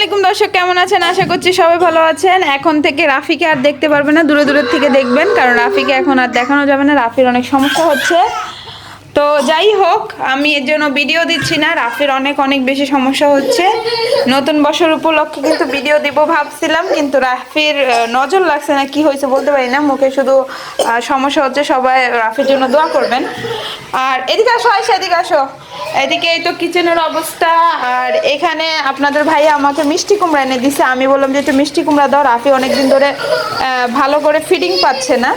আলাইকুম দর্শক, কেমন আছেন? আশা করছি সবাই ভালো আছেন। এখন থেকে রাফিকে আর দেখতে পারবেন না, দূরে দূরের থেকে দেখবেন, কারণ রাফিকে এখন আর দেখানো যাবে না। রাফির অনেক সমস্যা হচ্ছে। তো যাই হোক, আমি এর জন্য ভিডিও দিচ্ছি না। রাফির অনেক অনেক বেশি সমস্যা হচ্ছে। নতুন বছর উপলক্ষে কিন্তু ভিডিও দিব ভাবছিলাম, কিন্তু রাফির নজর লাগছে না, কি হয়েছে বলতে পারি না। মুখে শুধু সমস্যা হচ্ছে। সবাই রাফির জন্য দোয়া করবেন। আর এদিকে আসো, আয়সা এদিকে আসো। এদিকে এই তো কিচেনের অবস্থা। আর এখানে আপনাদের ভাই আমাকে মিষ্টি কুমড়া এনে দিছে। আমি বললাম যে একটু মিষ্টি কুমড়া দাও। রাফি অনেকদিন ধরে ভালো করে ফিডিং পাচ্ছে না,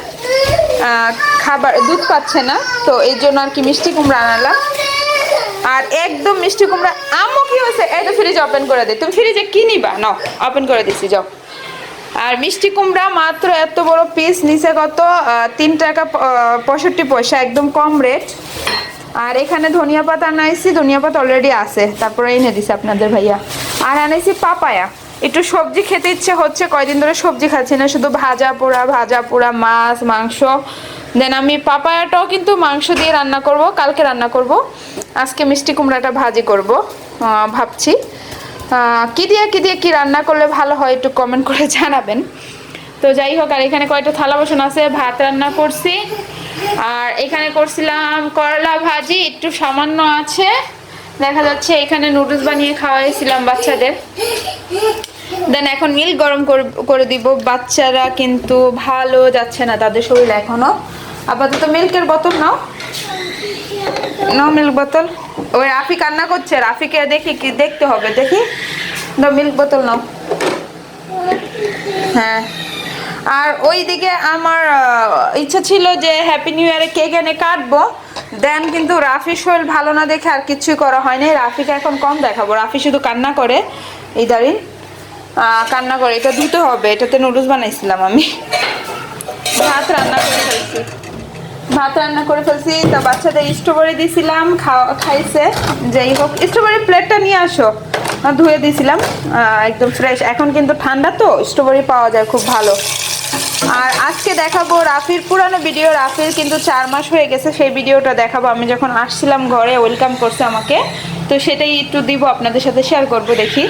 খাবার দুধ পাচ্ছে না, তো এই জন্য আর কি মিষ্টি কুমড়া আনালাম। আর একদম মিষ্টি কুমড়া। আম্মু কি হয়েছে? এই তো ফ্রিজ ওপেন করে দে। তুমি ফ্রিজে কি নিবা? নাও, ওপেন করে দিছি, যাও। আর মিষ্টি কুমড়া মাত্র এত বড় পিস নিচে কত 3 টাকা 65 পয়সা, একদম কম রেট। আর এখানে ধনিয়া পাতা আনাইছি, ধনিয়া পাতা অলরেডি আছে, তারপরে এনে দিছে আপনাদের ভাইয়া। আর আনাইছি পাপায়া। একটু সবজি খেতে ইচ্ছে হচ্ছে, কয়দিন ধরে সবজি খাচ্ছি না, শুধু ভাজা পোড়া মাছ মাংস। দেন আমি পাপায়াটাও কিন্তু মাংস দিয়ে রান্না করব, কালকে রান্না করব। আজকে মিষ্টি কুমড়াটা ভাজি করব ভাবছি। কি দিয়ে কি রান্না করলে ভালো হয় একটু কমেন্ট করে জানাবেন। তো যাই হোক, আর এখানে কয়টা থালা বাসন আছে, ভাত রান্না করছি। আর এখানে করছিলাম করলা ভাজি, একটু সামান্য আছে দেখা যাচ্ছে। এখানে নুডলস বানিয়ে খাওয়াইছিলাম বাচ্চাদের। দেন এখন মিল্ক গরম করে দিব। বাচ্চারা কিন্তু ভালো যাচ্ছে না তাদের শরীর এখনো। আপাতত মিল্কের বোতল নাও, নাও মিল্ক বোতল। ওই রাফি কান্না করছে, রাফিকে দেখি কি দেখতে হবে, দেখি। নাও মিল্ক বোতল নাও। হ্যাঁ। আর ওইদিকে আমার ইচ্ছা ছিল যে হ্যাপি নিউ ইয়ারে কেক এনে কাটবো। দেন কিন্তু রাফির শরীর ভালো না দেখে আর কিছুই করা হয়নি। রাফিকে এখন কম দেখাবো, রাফি শুধু কান্না করে। এই দাঁড়িন কান্না করে। এটা ধুতে হবে, এটাতে নুডলস বানাইছিলাম আমি। ভাত রান্না করে ফেলছি। তো বাচ্চাদের স্ট্রবেরি দিয়েছিলাম, খাইছে। যাই হোক, স্ট্রবেরি প্লেটটা নিয়ে আসো, ধুয়ে দিয়েছিলাম একদম ফ্রেশ। এখন কিন্তু ঠান্ডা তো স্ট্রবেরি পাওয়া যায় খুব ভালো। আর আজকে দেখাবো রাফির পুরানো ভিডিও। রাফির কিন্তু 4 মাস হয়ে গেছে, সেই ভিডিওটা দেখাবো। আমি যখন আসছিলাম ঘরে ওয়েলকাম করছে আমাকে, তো সেটাই একটু দিব আপনাদের সাথে শেয়ার করব। দেখি,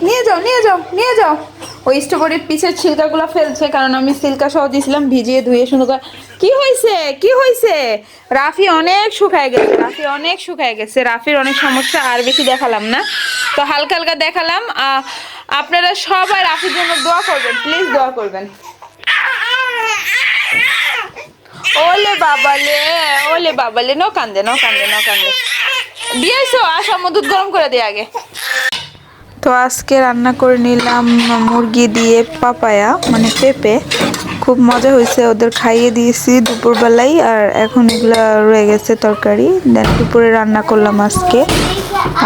নিয়ে যাও। ওই স্ট্রবেরির পিছের ছিলকাগুলো ফেলছে, কারণ আমি সিল্কা সহ দিয়েছিলাম ভিজিয়ে ধুয়ে সুন্দর করে। কি হয়েছে? রাফি অনেক শুকায় গেছে। রাফির অনেক সমস্যা, আর বেশি দেখালাম না, তো হালকা হালকা দেখালাম। আপনারা সবাই রাফির জন্য দোয়া করবেন, প্লিজ দোয়া করবেন। ওলে বাবালে নো কান্দে। দিয়েছো? আসো, দুধ গরম করে দিয়ে আগে। তো আজকে রান্না করে নিলাম মুরগি দিয়ে পাপায়া, মানে পেঁপে। খুব মজা হয়েছে, ওদের খাইয়ে দিয়েছি দুপুরবেলায়। আর এখন এগুলা রয়ে গেছে তরকারি। দেন দুপুরে রান্না করলাম আজকে।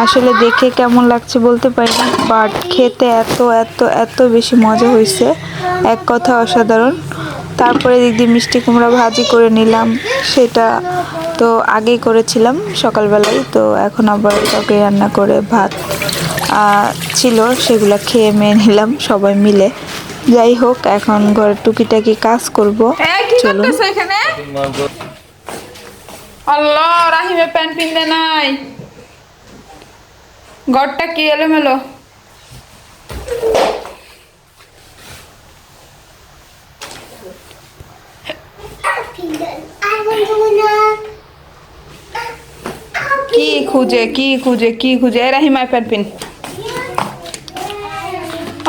আসলে দেখে কেমন লাগছে বলতে পারি না, বাট খেতে এত এত এত বেশি মজা হয়েছে, এক কথা অসাধারণ। তারপরে দিক দিয়ে মিষ্টি কুমড়া ভাজি করে নিলাম, সেটা তো আগেই করেছিলাম সকালবেলায়। তো এখন আবার তরকারি রান্না করে ভাত ছিল, সেগুলো খেয়ে মেয়ে নিলাম সবাই মিলে। যাই হোক, এখন ঘরে টুকিটাকি কাজ করবো। চলুন। আল্লাহ, রাহিমে প্যান্ট পিনতে নাই, ঘরটা কি এলোমেলো। কি খুঁজে রাহিমা প্যান্ট পিন।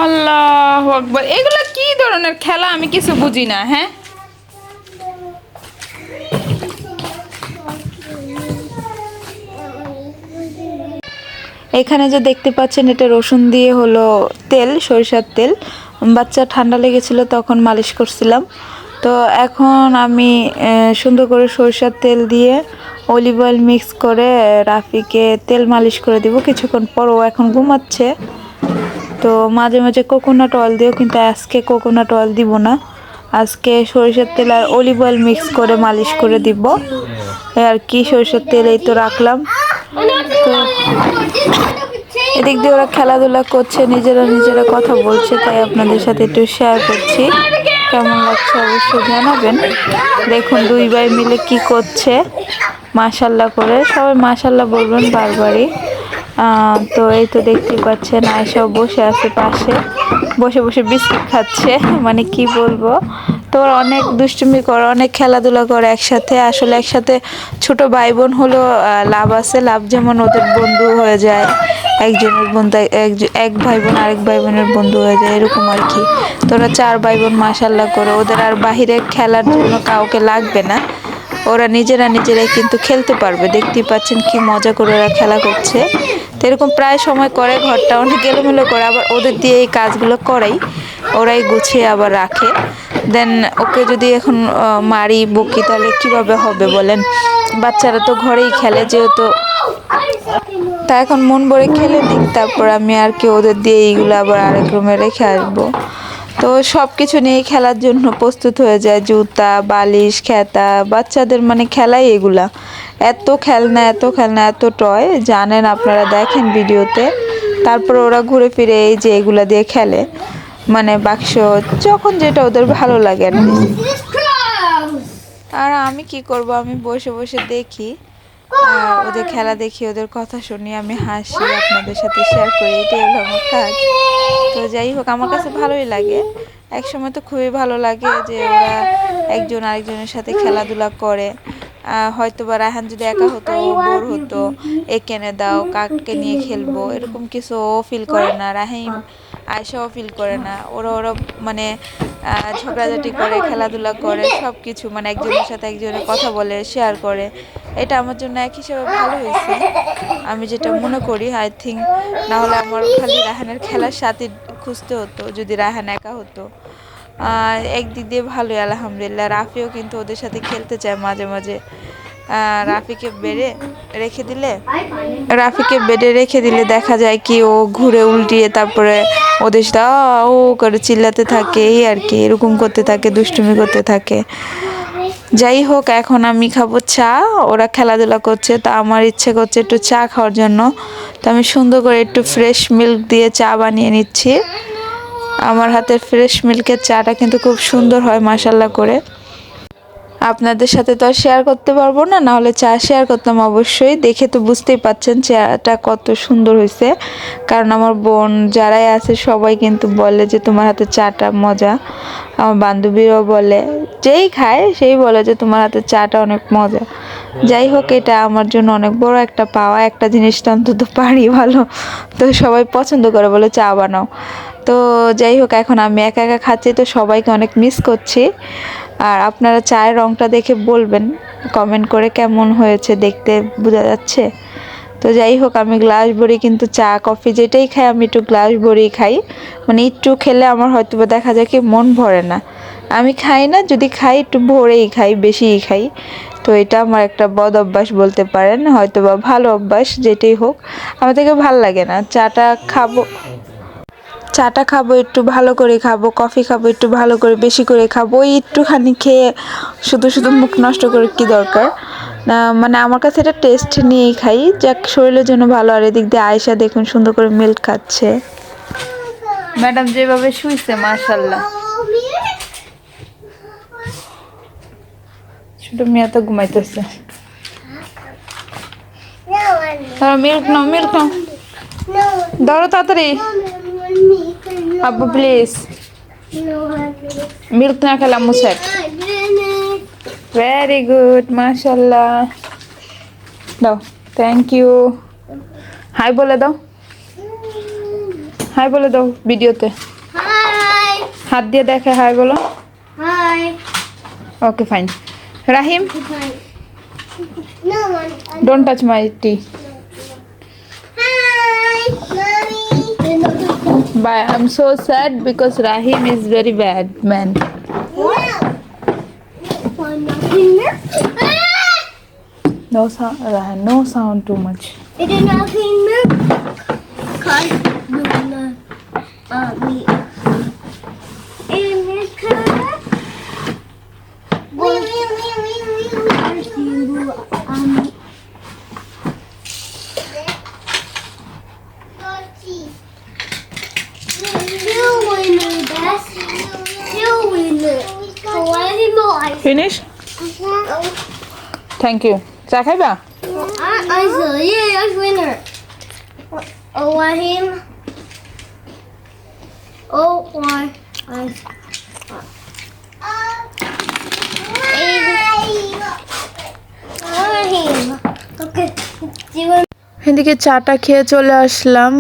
আল্লাহু আকবার, এগুলো কি ধরনের খেলা আমি কিছু বুঝি না। হ্যাঁ, এখানে যে দেখতে পাচ্ছেন, এটা রসুন দিয়ে হলো তেল, সরিষার তেল। বাচ্চা ঠান্ডা লেগেছিল, তখন মালিশ করছিলাম। তো এখন আমি সুন্দর করে সরিষার তেল দিয়ে অলিভ অয়েল মিক্স করে রাফিকে তেল মালিশ করে দিব কিছুক্ষণ পর। ও এখন ঘুমাচ্ছে, তো মাঝে মাঝে কোকোনাট অয়েল দিও, কিন্তু আজকে কোকোনাট অয়েল দিব না। আজকে সরিষার তেল আর অলিভ অয়েল মিক্স করে মালিশ করে দিব। আর কি, সরিষার তেল এই তো রাখলাম। তো এদিক দিয়ে ওরা খেলাধুলা করছে, নিজেরা কথা বলছে, তাই আপনাদের সাথে একটু শেয়ার করছি। কেমন লাগছে অবশ্যই জানাবেন। দেখুন 2 ভাই মিলে কি করছে, মাশাল্লাহ করে। সবাই মাশাল্লাহ বলবেন বারবারই। তো এই তো দেখতে পাচ্ছেন আয়েশাও বসে আছে পাশে, বসে বসে বিস্কিট খাচ্ছে। মানে কি বলবো, তো ওরা অনেক দুষ্টুমি করে, অনেক খেলাধুলা করে একসাথে। আসলে একসাথে ছোট ভাই বোন হলো লাভ আছে, লাভ যেমন ওদের বন্ধু হয়ে যায়, একজনের বন্ধু এক ভাই বোন আরেক ভাই বোনের বন্ধু হয়ে যায়, এরকম আর কি। তো ওরা 4 ভাই বোন মাশাল্লাহ করে, ওদের আর বাহিরে খেলার জন্য কাউকে লাগবে না, ওরা নিজেরাই কিন্তু খেলতে পারবে। দেখতেই পাচ্ছেন কি মজা করে ওরা খেলা করছে। তো এরকম প্রায় সময় করে, ঘরটা অনেক এলোমেলো করে, আবার ওদের দিয়ে এই কাজগুলো করাই, ওরাই গুছিয়ে আবার রাখে। দেন ওকে যদি এখন মারি বকি তাহলে কিভাবে হবে বলেন, বাচ্চারা তো ঘরেই খেলে যেহেতু। তা এখন মন ভরে খেলে নিক, তারপর আমি আর কি ওদের দিয়ে এইগুলো আবার আরেক রুমে রেখে আসবো। তো সব কিছু নিয়ে খেলার জন্য প্রস্তুত হয়ে যায়, জুতা বালিশ খেতা, বাচ্চাদের মানে খেলাই এগুলা। এত খেলনা এত টয়, জানেন আপনারা, দেখেন ভিডিওতে। তারপর ওরা ঘুরে ফিরে এই যে এগুলা দিয়ে খেলে, মানে বাক্স, যখন যেটা ওদের ভালো লাগে আর কি। আর আমি কি করব, আমি বসে বসে দেখি, ওদের খেলা দেখি, ওদের কথা শুনি, আমি হাসি, আপনাদের সাথে শেয়ার করি, এটাই হলো আমার কাজ। তো যাই হোক, আমার কাছে ভালোই লাগে। এক সময় তো খুবই ভালো লাগে যে ওরা একজন আরেকজনের সাথে খেলাধুলা করে। হয়তো বা রায়হান যদি একা হতো, বোর হতো, একে এনে দাও, কাককে নিয়ে খেলবো, এরকম কিছু ও ফিল করে না। রাহিম আয়েশাও ফিল করে না। ওরা মানে ঝগড়াঝাটি করে, খেলাধুলা করে, সব কিছু মানে একজনের সাথে একজনের কথা বলে, শেয়ার করে। এটা আমার জন্য এক হিসেবে ভালো হয়েছে, আমি যেটা মনে করি। আই থিঙ্ক না হলে আমার খালি রায়হানের খেলার সাথে খুঁজতে হতো যদি রায়হান একা হতো। একদিক দিয়ে ভালোই আলহামদুলিল্লাহ। রাফিও কিন্তু ওদের সাথে খেলতে চায় মাঝে মাঝে। রাফিকে বেডে রেখে দিলে দেখা যায় কি ও ঘুরে উল্টিয়ে তারপরে ওদের সাথে ও করে চিল্লাতে থাকে, এই আর কি, এরকম করতে থাকে, দুষ্টুমি করতে থাকে। যাই হোক, এখন আমি খাবো চা, ওরা খেলাধুলা করছে, তা আমার ইচ্ছে করছে একটু চা খাওয়ার জন্য। তো আমি সুন্দর করে একটু ফ্রেশ মিল্ক দিয়ে চা বানিয়ে নিচ্ছি। আমার হাতের ফ্রেশ মিল্কের চাটা কিন্তু খুব সুন্দর হয় মাশাল্লাহ করে। আপনাদের সাথে তো আর শেয়ার করতে পারবো না, নাহলে চা শেয়ার করতাম অবশ্যই। দেখে তো বুঝতেই পাচ্ছেন চাটা কত সুন্দর হয়েছে, কারণ আমার বোন যারাই আছে সবাই কিন্তু বলে যে তোমার হাতে চাটা মজা। আমার বান্ধবীরাও বলে, যেই খায় সেই বলে যে তোমার হাতে চাটা অনেক মজা। যাই হোক, এটা আমার জন্য অনেক বড় একটা পাওয়া, একটা জিনিস তো অন্তত পারি ভালো। তো সবাই পছন্দ করে, বলে চা বানাও। তো যাই হোক, এখন আমি একা একা খাচ্ছি, তো সবাইকে অনেক মিস করছি। আর আপনারা চায়ের রঙটা দেখে বলবেন কমেন্ট করে কেমন হয়েছে, দেখতে বোঝা যাচ্ছে। তো যাই হোক, আমি গ্লাস ভরি কিন্তু চা কফি যেটাই খাই আমি একটু গ্লাস ভরেই খাই। মানে একটু খেলে আমার হয়তো বা দেখা যায় কি মন ভরে না, আমি খাই না, যদি খাই একটু ভরেই খাই, বেশিই খাই। তো এটা আমার একটা বদ অভ্যাস বলতে পারেন, হয়তো বা ভালো অভ্যাস, যেটাই হোক আমার থেকে ভাল লাগে না। চাটা খাবো একটু ভালো করে খাবো, কফি খাবো একটু ভালো করে বেশি করে খাবো, ওই একটুখানি খেয়ে শুধু শুধু মুখ নষ্ট করে কি দরকার। মানে আমার কাছে এটা টেস্ট নিয়েই খাই, যাক শরীরের জন্য ভালো। আর এদিক দিয়ে আয়েশা দেখুন সুন্দর করে মিল্ক খাচ্ছে। ম্যাডাম যেভাবে শুইছে মাশাল্লাহ, ছোট মেয়ে তো ঘুমাইতেছে। মিল্ক নাও, মিল্ক নাও, ধরো তাড়াতাড়ি। আব্বু প্লিজ, মিল্ক না খেলে আম্মু সেট। ভেরি গুড মাশাল্লাহ, দাও, থ্যাংক ইউ। হাই বলে দাও, হাই বলে দাও ভিডিওতে, হাত দিয়ে দেখে হাই বলো। Okay fine. Rahim, don't touch my T. Bye. I'm so sad because Rahim is very bad man. No sound, no sound too much. It is nothing milk. Cause you wanna me. In this color. Finish? Thank you. চা খাইবা? I said, yeah, I was winner. Oh, Rahim. Oh, why? Rahim. Okay. জীবন এদিকে চাটা খেয়ে চলে আসলাম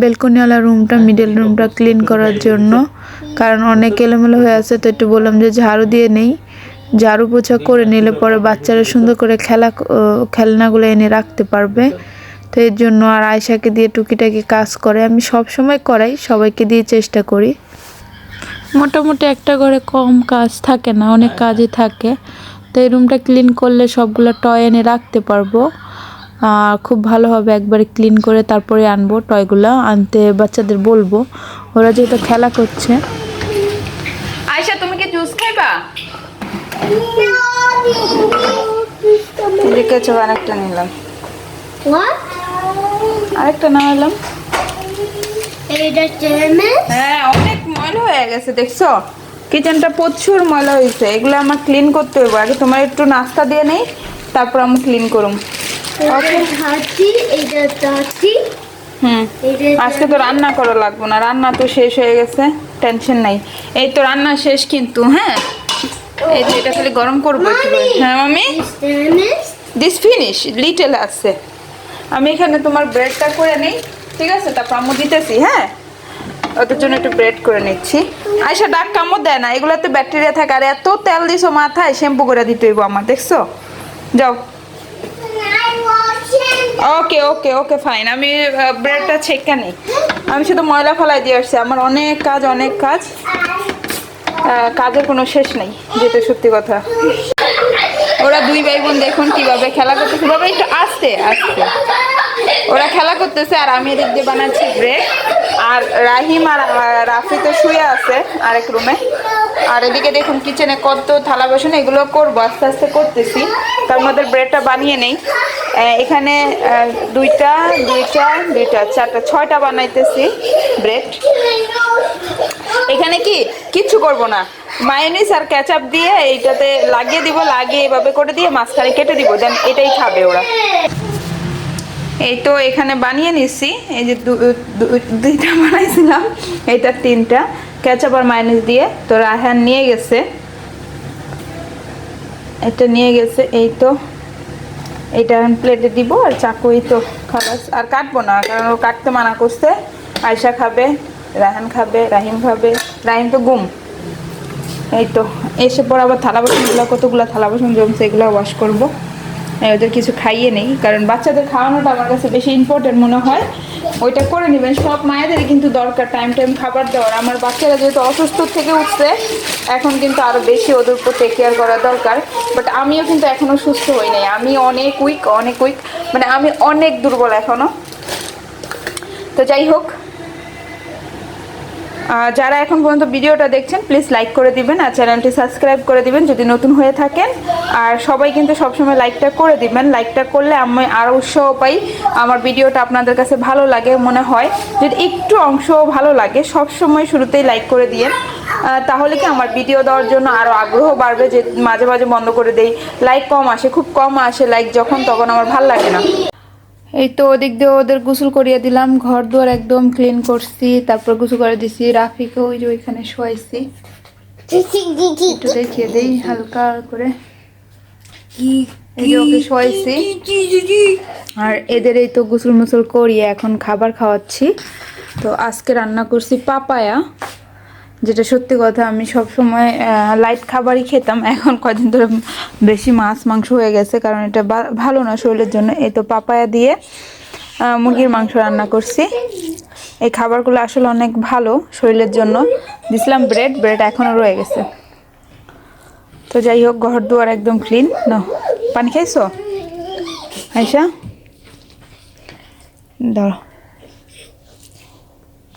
বেলকনিওয়ালা রুমটা, middle রুমটা clean করার জন্য, কারণ অনেক এলোমেলো হয়ে আছে। তো একটু বললাম যে ঝাড়ু দিয়ে নেই, ঝাড়ু পোছা করে নিলে পরে বাচ্চারা সুন্দর করে খেলনাগুলো এনে রাখতে পারবে। তো এর জন্য আর আয়শাকে দিয়ে টুকিটাকি কাজ করে, আমি সব সময় করাই, সবাইকে দিয়ে চেষ্টা করি। মোটামুটি একটা ঘরে কম কাজ থাকে না, অনেক কাজই থাকে। তো এই রুমটা ক্লিন করলে সবগুলো টয় এনে রাখতে পারবো, আর খুব ভালো হবে। একবারে ক্লিন করে তারপরে আনবো টয়গুলো, আনতে বাচ্চাদের বলবো, ওরা যেহেতু খেলা করছে। আয়শা, তুমি কি জুস খাইবা? এদিকে চো, আরেকটা নিলাম। What? আরেকটা না এলাম। এটা চেমে হ্যাঁ, অনেক ময়লা হয়ে গেছে, দেখছো? কিচেনটা প্রচুর ময়লা হয়েছে, এগুলো আমার ক্লিন করতে হবে। আগে তোমার একটু নাস্তা দিয়ে নেই, তারপর আমি ক্লিন করুম। ওকে হাঁচি এটা চাচি আজকে তো রান্না করা লাগবে না, রান্না তো শেষ হয়ে গেছে, টেনশন নাই। এই তো রান্না শেষ কিন্তু। হ্যাঁ, এই যে এটা খালি গরম করবো একটু করে। হ্যাঁ মামি, দিস ফিনিশ, লিটল আছে। আমি এখানে তোমার ব্রেডটা করে নেই, ঠিক আছে? তারপর আম্মু দিতেছি। হ্যাঁ, ওদের জন্য একটু ব্রেড করে নিচ্ছি। আয়শা ডাক কামড় দেয় না, এগুলোতে ব্যাকটেরিয়া থাকে। আর এত তেল দিছো মাথায়, শ্যাম্পু করে দিতে হইব আমার, দেখছো? যাও। ওকে ওকে ওকে ফাইন, আমি ব্রেডটা ছেঁকে নেই। আমি শুধু ময়লা ফেলাই দিয়ে আসছি, আমার অনেক কাজ, অনেক কাজ, কাজের কোনো শেষ নেই, যেটা সত্যি কথা। ওরা দুই ভাই বোন দেখুন কিভাবে খেলা করতেছে। বাবা একটু আস্তে আস্তে, ওরা খেলা করতেছে আর আমি এদিক দিয়ে বানাচ্ছি ব্রেড। আর রাহিম আর রাফি তো শুয়ে আছে আরেক রুমে। আর এদিকে দেখুন কিচেনে কত থালা বাসন, এগুলো করবো, আস্তে আস্তে করতেছি। তার মধ্যে ব্রেডটা বানিয়ে নেই। এখানে দুইটা দুইটা দুইটা চারটা, 6টা বানাইতেছি ব্রেড। এখানে কিচ্ছু করব না, মায়োনিজ আর কেচাপ দিয়ে এইটাতে লাগিয়ে দিব, লাগিয়ে এভাবে করে দিয়ে মাঝখানে কেটে দিব, দেন এটাই খাবে ওরা। এই তো এখানে বানিয়ে নিচ্ছি, এই যে দুইটা বানাইছিলাম, এইটা 3টা কেচাপ আর মায়োনিজ দিয়ে। তো রায়হান নিয়ে গেছে, এটা নিয়ে গেছে। এই তো এটা প্লেটে দিব, আর চাকু এই তো খালাস। আর কাটবো না, কারণ ও কাটতে মানা করছে। আয়শা খাবে, রায়হান খাবে, রাহিম খাবে। রাহিম তো ঘুম। এই তো এসে পর আবার থালা বাসনগুলো, কতগুলো থালা বাসন জমছে, এগুলো ওয়াশ করবো। ওদের কিছু খাইয়ে নেই, কারণ বাচ্চাদের খাওয়ানোটা আমার কাছে বেশি ইম্পর্টেন্ট মনে হয়। ওইটা করে নেবেন, সব মায়েদেরই কিন্তু দরকার টাইম টাইম খাবার দেওয়ার। আমার বাচ্চারা যেহেতু অসুস্থ থেকে উঠছে, এখন কিন্তু আরও বেশি ওদের উপর টেক কেয়ার করা দরকার। বাট আমিও কিন্তু এখনও সুস্থ হই নাই, আমি অনেক উইক, মানে আমি অনেক দুর্বল এখনও। তো যাই হোক, যারা এখন পর্যন্ত ভিডিওটা দেখছেন প্লিজ লাইক করে দিবেন, আর চ্যানেলটি সাবস্ক্রাইব করে দিবেন যদি নতুন হয়ে থাকেন। আর সবাই কিন্তু সবসময় লাইকটা করে দিবেন, লাইকটা করলে আমি আরও উৎসাহ পাই, আমার ভিডিওটা আপনাদের কাছে ভালো লাগে মনে হয়। যদি একটু অংশ ভালো লাগে, সবসময় শুরুতেই লাইক করে দিয়েন, তাহলে কি আমার ভিডিও দেওয়ার জন্য আরও আগ্রহ বাড়বে। যে মাঝে মাঝে বন্ধ করে দেই, লাইক কম আসে, খুব কম আসে লাইক যখন, তখন আমার ভালো লাগে না। এই তো ওদিক দিয়ে ওদের গোসল করিয়ে দিলাম, ঘর দুয়ার একদম ক্লিন করছি, তারপর গোসল করে দিছি। রাফিকে ওই যে ওইখানে শোয়াইছি, একটু দেখিয়ে দেই হালকা করে, এই যে ওকে শোয়াইছি। আর এদের এই তো গোসল মোসল করিয়ে এখন খাবার খাওয়াচ্ছি। তো আজকে রান্না করছি পাপায়া, যেটা সত্যি কথা আমি সব সময় লাইট খাবারই খেতাম, এখন কদিন ধরে বেশি মাছ মাংস হয়ে গেছে, কারণ এটা ভালো না শরীরের জন্য। এই তো পাপায়া দিয়ে মুরগির মাংস রান্না করছি। এই খাবারগুলো আসলে অনেক ভালো শরীরের জন্য। দিছিলাম ব্রেড এখনও রয়ে গেছে। তো যাই হোক, ঘর দুয়ার একদম ক্লিন। না পানি খাইছো আয়শা? ধরো।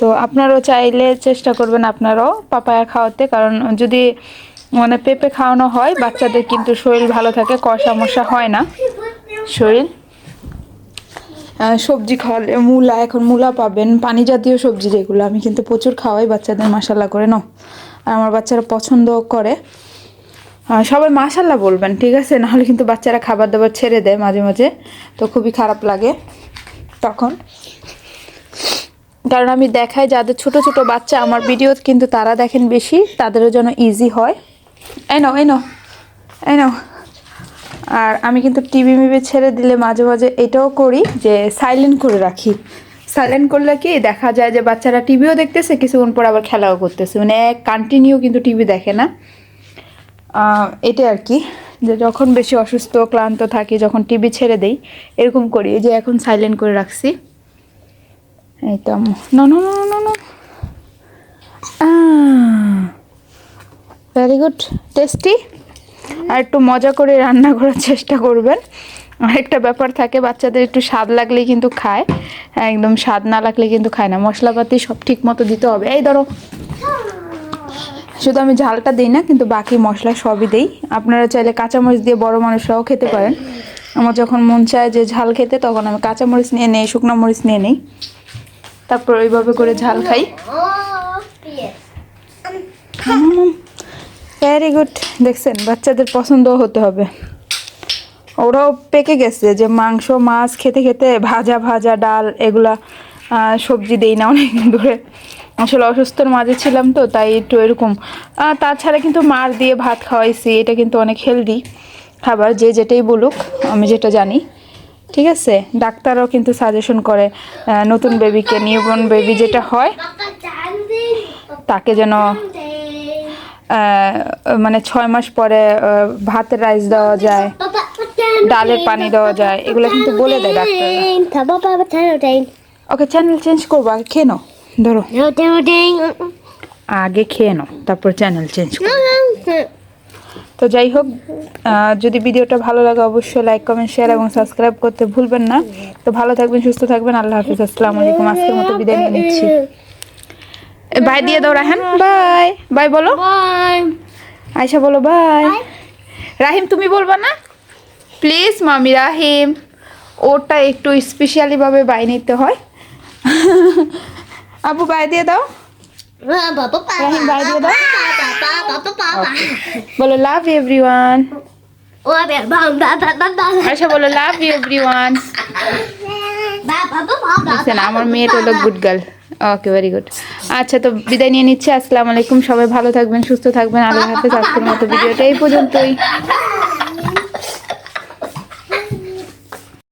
তো আপনারাও চাইলে চেষ্টা করবেন আপনারাও পাপায়া খাওয়াতে, কারণ যদি মানে পেঁপে খাওয়ানো হয় বাচ্চাদের কিন্তু শরীর ভালো থাকে, সমস্যা হয় না শরীর। সবজি খাওয়ালে এখন মূলা পাবেন, পানি জাতীয় সবজি যেগুলো, আমি কিন্তু প্রচুর খাওয়াই বাচ্চাদের, মাশাল্লাহ করে নাও। আর আমার বাচ্চারা পছন্দ করে। সবাই মাশাল্লাহ বলবেন, ঠিক আছে? নাহলে কিন্তু বাচ্চারা খাবার দাবার ছেড়ে দেয় মাঝে মাঝে, তো খুবই খারাপ লাগে তখন। কারণ আমি দেখাই যাদের ছোট ছোট বাচ্চা আমার ভিডিও কিন্তু তারা দেখেন বেশি, তাদেরও যেন ইজি হয়। এই নাও এই নাও এই নাও। আর আমি কিন্তু টিভি মিভি ছেড়ে দিলে মাঝে মাঝে এটাও করি যে সাইলেন্ট করে রাখি। সাইলেন্ট করলে কি দেখা যায় যে বাচ্চারা টিভিও দেখতেছে, কিছুক্ষণ পর আবার খেলাও করতেছে, মানে কন্টিনিউ কিন্তু টিভি দেখে না। এটা আর কি, যে যখন বেশি অসুস্থ ক্লান্ত থাকি, যখন টিভি ছেড়ে দেই এরকম করি। এই যে এখন সাইলেন্ট করে রাখছি। এই তো no no no no no, very good, tasty. আর একটু মজা করে রান্না করার চেষ্টা করবেন। আরেকটা ব্যাপার থাকে, বাচ্চাদের একটু স্বাদ লাগলেই কিন্তু খায়, একদম স্বাদ না লাগলে কিন্তু খায় না। মশলাপাতি সব ঠিক মতো দিতে হবে। এই ধরো, শুধু আমি ঝালটা দিই না, কিন্তু বাকি মশলা সবই দিই। আপনারা চাইলে কাঁচামরিচ দিয়ে বড় মানুষরাও খেতে পারেন। আমার যখন মন চায় যে ঝাল খেতে, তখন আমি কাঁচামরিচ নিয়ে নেই, শুকনো মরিচ নিয়ে নেই, তারপর ওইভাবে করে ঝাল খাই। Very good. দেখছেন, বাচ্চাদের পছন্দও হতে হবে। ওরাও পেকে গেছে যে মাংস মাছ খেতে খেতে, ভাজা ভাজা ডাল এগুলা, সবজি দেই না অনেক ধরে। আসলে অসুস্থর মাঝে ছিলাম তো, তাই একটু এরকম। তাছাড়া কিন্তু মার দিয়ে ভাত খাওয়াইছি, এটা কিন্তু অনেক হেলদি খাবার, যে যেটাই বলুক, আমি যেটা জানি। ঠিক আছে, ডাক্তারও কিন্তু সাজেশন করে নতুন বেবিকে, নিউবর্ন বেবি যেটা হয় তাকে যেন মানে 6 মাস পরে ভাতের রাইস দেওয়া যায়, ডালের পানি দেওয়া যায়, এগুলো কিন্তু বলে দেয় ডাক্তাররা। ওকে, চ্যানেল চেঞ্জ করবো, আগে খেয়ে নাও। ধরো, আগে খেয়ে নাও, তারপর চ্যানেল চেঞ্জ করো। তো যাই হোক, যদি ভিডিওটা ভালো লাগে অবশ্যই লাইক কমেন্ট শেয়ার এবং সাবস্ক্রাইব করতে ভুলবেন না। তো ভালো থাকবেন, সুস্থ থাকবেন, আল্লাহ হাফিজ, আসসালামু আলাইকুম। আজকের মতো বিদায় নিয়ে নিচ্ছি। বাই দিয়ে দাও রাহান, বাই বাই বলো। আয়শা বলো বাই। রাহিম তুমি বলবা না প্লিজ? মামি রাহিম, ওটা একটু স্পেশালি ভাবে বাই নিতে হয়। আপু বাই দিয়ে দাও। রাহিম বাই দিয়ে দাও। বলো লাভ এভরিওয়ান। আয়শা বলো লাভ ইউ এভরিওয়ান। আমার মেয়েটা হলো গুড গার্ল। ওকে, ভেরি গুড। আচ্ছা, তো বিদায় নিয়ে নিচ্ছি। আসসালামু আলাইকুম। সবাই ভালো থাকবেন, সুস্থ থাকবেন, আল্লাহ হাফেজ। আজকের মতো ভিডিওটা এই পর্যন্তই।